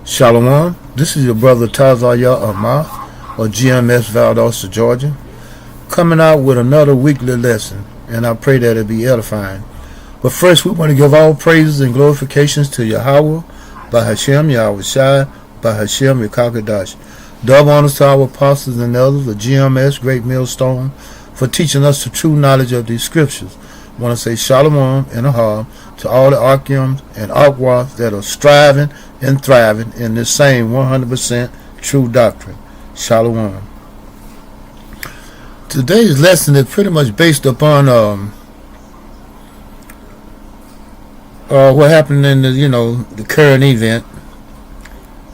Shalom, this is your brother Tazaya Amar, or GMS Valdosta, Georgia, coming out with another weekly lesson, and I pray that it be edifying. But first, we want to give all praises and glorifications to Yahweh, by Hashem Yahweh Shai, by Hashem Yakakadash. Double honors to our apostles and elders of GMS, Great Millstone, for teaching us the true knowledge of these scriptures. I want to say Shalom and Ahab to all the Archiums and Akwas that are striving and thriving in this same 100% true doctrine. Shalom. Today's lesson is pretty much based upon what happened in the current event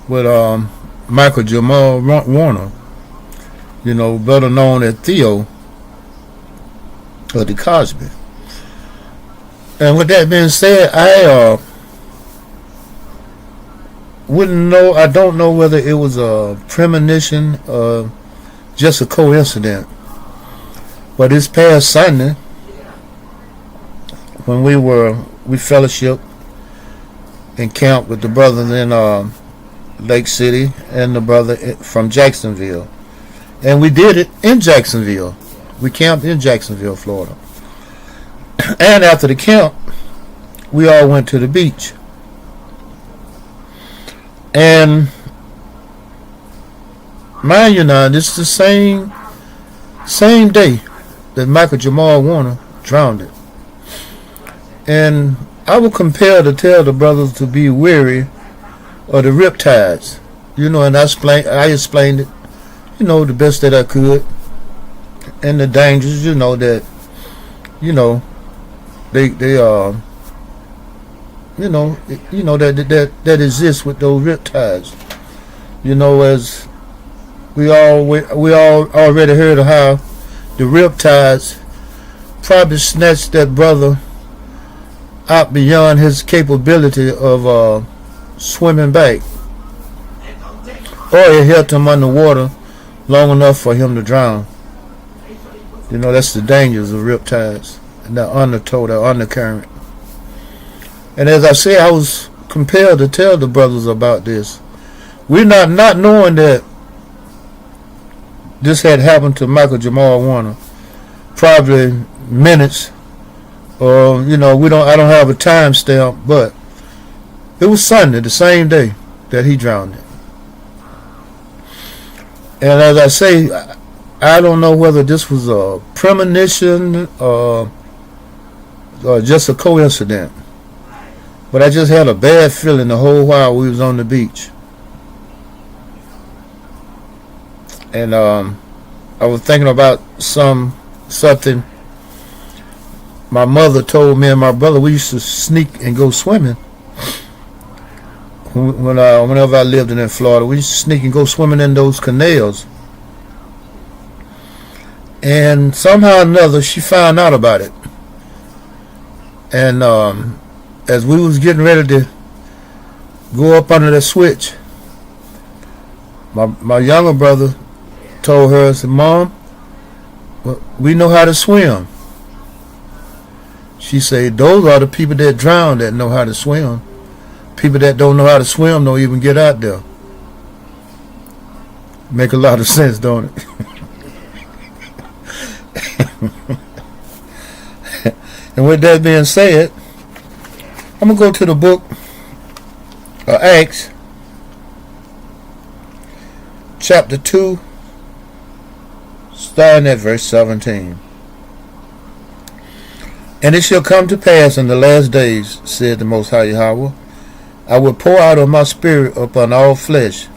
with Michael Jamal Warner, better known as Theo of the Cosby. And with that being said, I don't know whether it was a premonition or just a coincidence. But this past Sunday, when we fellowship and camp with the brothers in Lake City and the brother from Jacksonville. And we did it in Jacksonville. We camped in Jacksonville, Florida. And after the camp, we all went to the beach. And mind you now, this is the same day that Michael Jamal Warner drowned. And I was compelled to tell the brothers to be wary of the riptides. And I explained it, the best that I could. And the dangers, that that exists with those riptides. As we all already heard of how the riptides probably snatched that brother out beyond his capability of swimming back, or it held him underwater long enough for him to drown. That's the dangers of riptides and that undertow, that undercurrent. And as I say, I was compelled to tell the brothers about this. We're not knowing that this had happened to Michael Jamal Warner, probably minutes, or I don't have a time stamp, but it was Sunday, the same day that he drowned. And as I say, I don't know whether this was a premonition or just a coincidence. But I just had a bad feeling the whole while we was on the beach. And I was thinking about something my mother told me and my brother. We used to sneak and go swimming. Whenever I lived in Florida, we used to sneak and go swimming in those canals. And somehow or another, she found out about it. And as we was getting ready to go up under the switch, my younger brother told her, I said, "Mom, we know how to swim." She said, "Those are the people that drown that know how to swim. People that don't know how to swim don't even get out there." Make a lot of sense, don't it? And with that being said, I'm going to go to the book of Acts, chapter 2, starting at verse 17. "And it shall come to pass in the last days, said the Most High Yahweh, I will pour out of my spirit upon all flesh,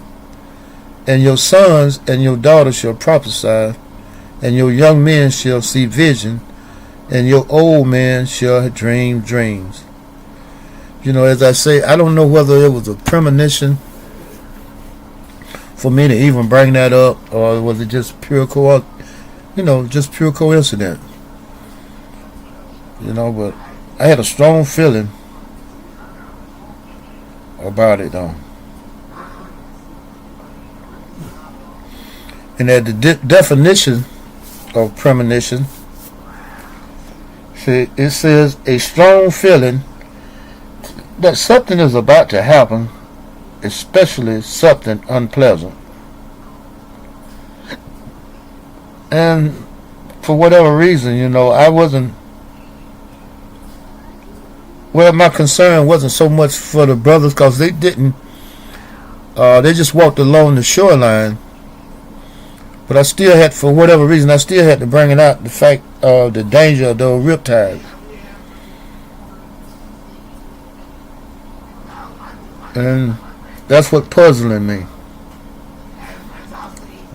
and your sons and your daughters shall prophesy, and your young men shall see vision, and your old men shall dream dreams." As I say, I don't know whether it was a premonition for me to even bring that up, or was it just pure coincidence. But I had a strong feeling about it, though. And at the definition of premonition, it says a strong feeling that something is about to happen especially something unpleasant. And for whatever reason, I wasn't, well, my concern wasn't so much for the brothers because they didn't, they just walked along the shoreline. But I still had, for whatever reason, I still had to bring it out, the fact of the danger of those riptides. And that's what puzzling me.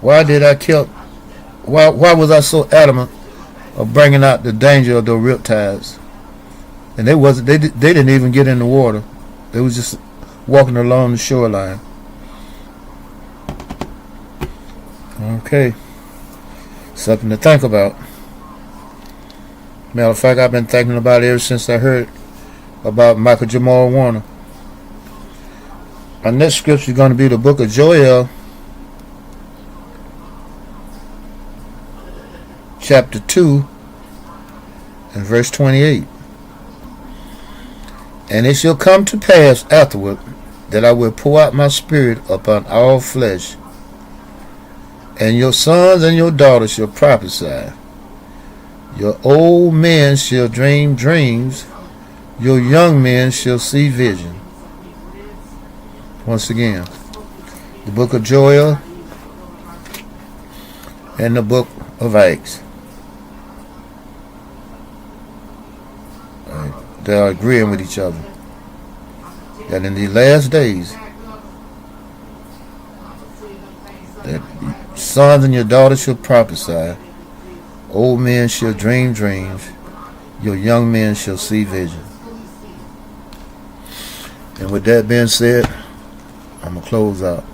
Why was I so adamant of bringing out the danger of the riptides? And they didn't even get in the water. They was just walking along the shoreline. Okay. Something to think about. Matter of fact, I've been thinking about it ever since I heard about Michael Jamal Warner. Our next scripture is going to be the book of Joel, chapter 2 and verse 28. And it shall come to pass afterward that I will pour out my spirit upon all flesh, and your sons and your daughters shall prophesy. Your old men shall dream dreams, your young men shall see vision. Once again, the book of Joel and the book of Acts. They are agreeing with each other that in the last days, that sons and your daughters shall prophesy, old men shall dream dreams, your young men shall see vision. And with that being said, I'm going to close out.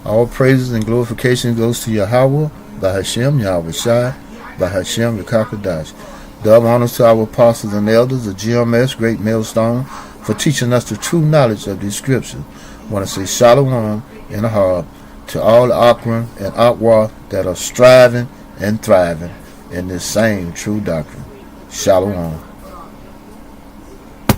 All praises and glorification goes to Yahweh, by Hashem, Yahweh Shai, by Hashem, Yekakadash. Double honors to our apostles and elders of GMS, Great Millstone, for teaching us the true knowledge of these scriptures. I want to say Shalom and Ahab to all the Akron and Akwa that are striving and thriving in this same true doctrine. Shalom.